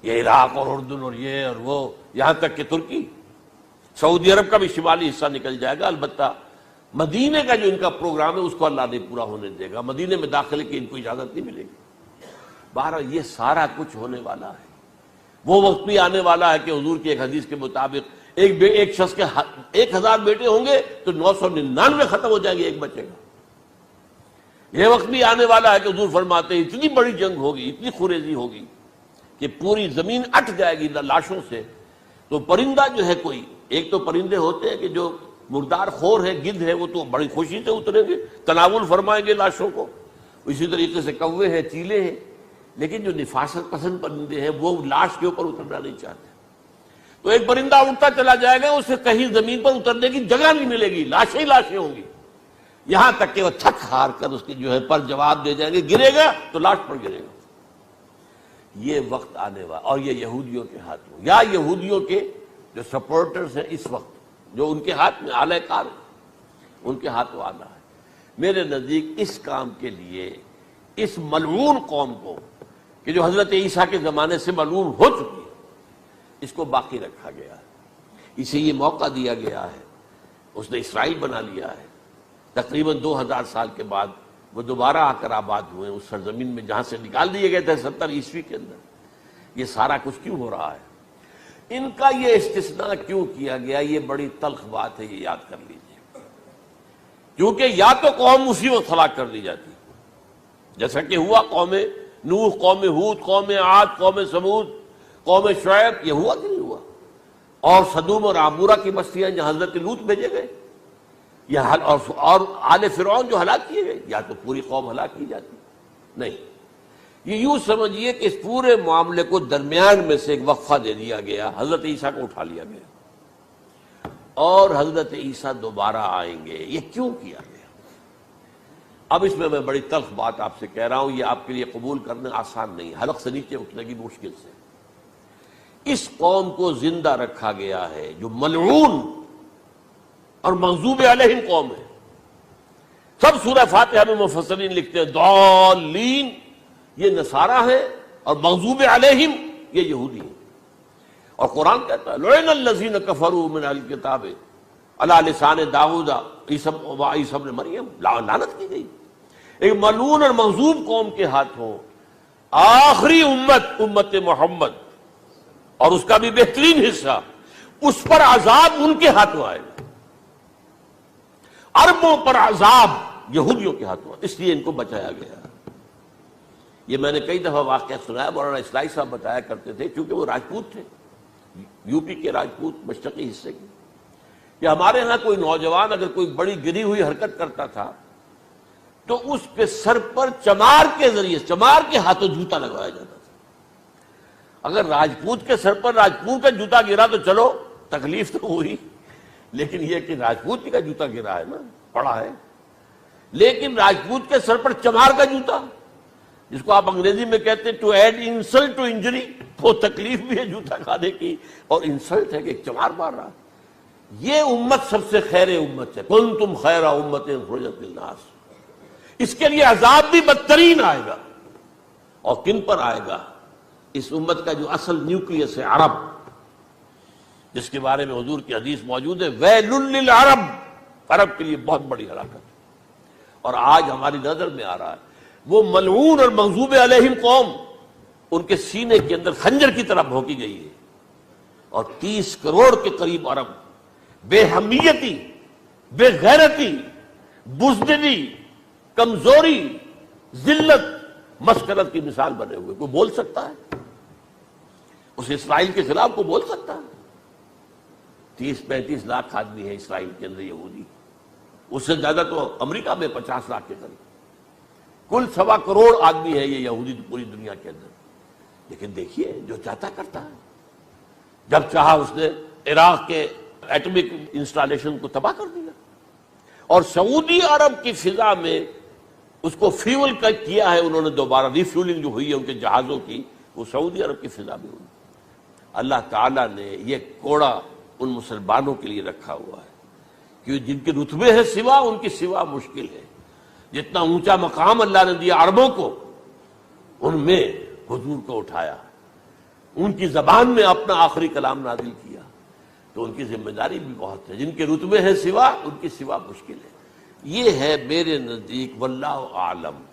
یہ عراق اور اردن اور یہ اور وہ، یہاں تک کہ ترکی، سعودی عرب کا بھی شمالی حصہ نکل جائے گا۔ البتہ مدینے کا جو ان کا پروگرام ہے اس کو اللہ نہیں پورا ہونے دے گا، مدینے میں داخلے کی ان کو اجازت نہیں ملے گی۔ بہرحال یہ سارا کچھ ہونے والا ہے۔ وہ وقت بھی آنے والا ہے کہ حضور کی ایک حدیث کے مطابق ایک شخص کے 1000 بیٹے ہوں گے تو 999 ختم ہو جائیں گے، ایک بچے گا۔ یہ وقت بھی آنے والا ہے کہ حضور فرماتے ہیں اتنی بڑی جنگ ہوگی، اتنی خوریزی ہوگی کہ پوری زمین اٹ جائے گی لاشوں سے۔ تو پرندہ جو ہے کوئی، ایک تو پرندے ہوتے ہیں کہ جو مردار خور ہے، گدھ ہے، وہ تو بڑی خوشی سے اتریں گے، تناول فرمائیں گے لاشوں کو۔ اسی طریقے سے کوے ہیں، چیلے ہیں، لیکن جو نفاست پسند پرندے ہیں وہ لاش کے اوپر اترنا نہیں چاہتے۔ تو ایک پرندہ اڑتا چلا جائے گا، اسے کہیں زمین پر اترنے کی جگہ نہیں ملے گی، لاشیں ہی لاشیں ہوں گی، یہاں تک کہ وہ تھک ہار کر اس کے جو ہے پر جواب دے جائیں گے، گرے گا تو لاش پر گرے گا۔ یہ وقت آنے والا، اور یہ یہودیوں کے ہاتھوں، یا یہودیوں کے جو سپورٹرز ہیں اس وقت، جو ان کے ہاتھ میں آلہ کار ہے، ان کے ہاتھوں آنا ہے۔ میرے نزدیک اس کام کے لیے اس ملعون قوم کو، کہ جو حضرت عیسیٰ کے زمانے سے ملعون ہو چکی ہے، اس کو باقی رکھا گیا ہے، اسے یہ موقع دیا گیا ہے۔ اس نے اسرائیل بنا لیا ہے، تقریباً 2000 سال کے بعد وہ دوبارہ آ کر آباد ہوئے اس سرزمین میں جہاں سے نکال دیے گئے تھے 70 عیسوی کے اندر۔ یہ سارا کچھ کیوں ہو رہا ہے؟ ان کا یہ استثناء کیوں کیا گیا؟ یہ بڑی تلخ بات ہے، یہ یاد کر لیجیے۔ کیونکہ یا تو قوم اسی وقت ہلاک کر دی جاتی، جیسا کہ ہوا قوم نوح، قوم ہود، قوم عاد، قوم ثمود، قوم شعیب، یہ ہوا کہ نہیں ہوا؟ اور سدوم اور عمورہ کی بستیاں جہاں حضرت لوط بھیجے گئے، اور آل فرعون جو ہلاک کیے گئے، یا تو پوری قوم ہلاک کی جاتی؟ نہیں، یہ یوں سمجھیے کہ اس پورے معاملے کو درمیان میں سے ایک وقفہ دے دیا گیا، حضرت عیسیٰ کو اٹھا لیا گیا، اور حضرت عیسیٰ دوبارہ آئیں گے۔ یہ کیوں کیا گیا؟ اب اس میں بڑی تلخ بات آپ سے کہہ رہا ہوں، یہ آپ کے لیے قبول کرنا آسان نہیں، حلق سے نیچے اٹھنے کی مشکل سے۔ اس قوم کو زندہ رکھا گیا ہے جو ملعون اور مغضوب علیہم قوم ہے۔ سب سورہ فاتحہ میں مفسرین لکھتے ہیں ضالین، یہ نصارہ ہیں، اور مغضوب علیہم یہ یہودی ہیں۔ اور قرآن کہتا ہے لعن الذین کفروا من اہل الکتاب علی لسان داؤد وعیسی ابن مریم، لعنت کی گئی ایک ملعون اور مغضوب قوم کے ہاتھوں آخری امت محمد، اور اس کا بھی بہترین حصہ، اس پر عذاب ان کے ہاتھوں آئے گا۔ عربوں پر عذاب یہودیوں کے ہاتھوں، اس لیے ان کو بچایا گیا۔ یہ میں نے کئی دفعہ واقعہ سنایا، مولانا اسلائی صاحب بتایا کرتے تھے، کیونکہ وہ راجپوت تھے، یو پی کے راجپوت مشرقی حصے کے، کہ ہمارے ہاں کوئی نوجوان اگر کوئی بڑی گری ہوئی حرکت کرتا تھا تو اس کے سر پر چمار کے ذریعے، چمار کے ہاتھوں جوتا لگوایا جاتا تھا۔ اگر راجپوت کے سر پر راجپوت کا جوتا گرا تو چلو تکلیف تو ہوئی، لیکن یہ کہ راجپوت کا جوتا گرا ہے نا، پڑا ہے، لیکن راجپوت کے سر پر چمار کا جوتا، جس کو آپ انگریزی میں کہتے ہیں to add insult to injury, وہ تکلیف بھی ہے جوتا کھانے کی، اور انسلٹ ہے کہ ایک چمار مار رہا۔ یہ امت سب سے خیر امت ہے، کنتم خیر امت اخرجت للناس۔ اس کے لیے عذاب بھی بدترین آئے گا، اور کن پر آئے گا؟ اس امت کا جو اصل نیوکلیس ہے عرب، جس کے بارے میں حضور کی حدیث موجود ہے ویل للعرب، عرب کے لیے بہت بڑی ہلاکت۔ اور آج ہماری نظر میں آ رہا ہے وہ ملعون اور مغضوب علیہم قوم، ان کے سینے کے اندر خنجر کی طرح بھونکی گئی ہے، اور 30 کروڑ کے قریب عرب بے حمیتی، بے غیرتی، بزدلی، کمزوری، ذلت، مسکرت کی مثال بنے ہوئے۔ کوئی بول سکتا ہے اس اسرائیل کے خلاف؟ کو بول سکتا ہے؟ 30-35 لاکھ آدمی ہیں اسرائیل کے اندر یہودی، اس سے زیادہ تو امریکہ میں 50 لاکھ کے قریب، کل 1.25 کروڑ آدمی ہے یہ یہودی پوری دنیا کے اندر۔ لیکن دیکھیے جو چاہتا کرتا ہے، جب چاہا اس نے عراق کے ایٹمک انسٹالیشن کو تباہ کر دیا، اور سعودی عرب کی فضا میں اس کو فیول کیا ہے انہوں نے، دوبارہ ری فیولنگ جو ہوئی ہے ان کے جہازوں کی، وہ سعودی عرب کی فضا میں ہوئی۔ اللہ تعالیٰ نے یہ کوڑا ان مسلمانوں کے لیے رکھا ہوا ہے کہ جن کے رتبے ہیں سوا، ان کی سوا مشکل ہے۔ جتنا اونچا مقام اللہ نے دیا عربوں کو، ان میں حضور کو اٹھایا۔ ان کی زبان میں اپنا آخری کلام نازل کیا، تو ان کی ذمہ داری بھی بہت ہے۔ جن کے رتبے ہیں سوا، ان کی سوا مشکل ہے۔ یہ ہے میرے نزدیک، واللہ اعلم۔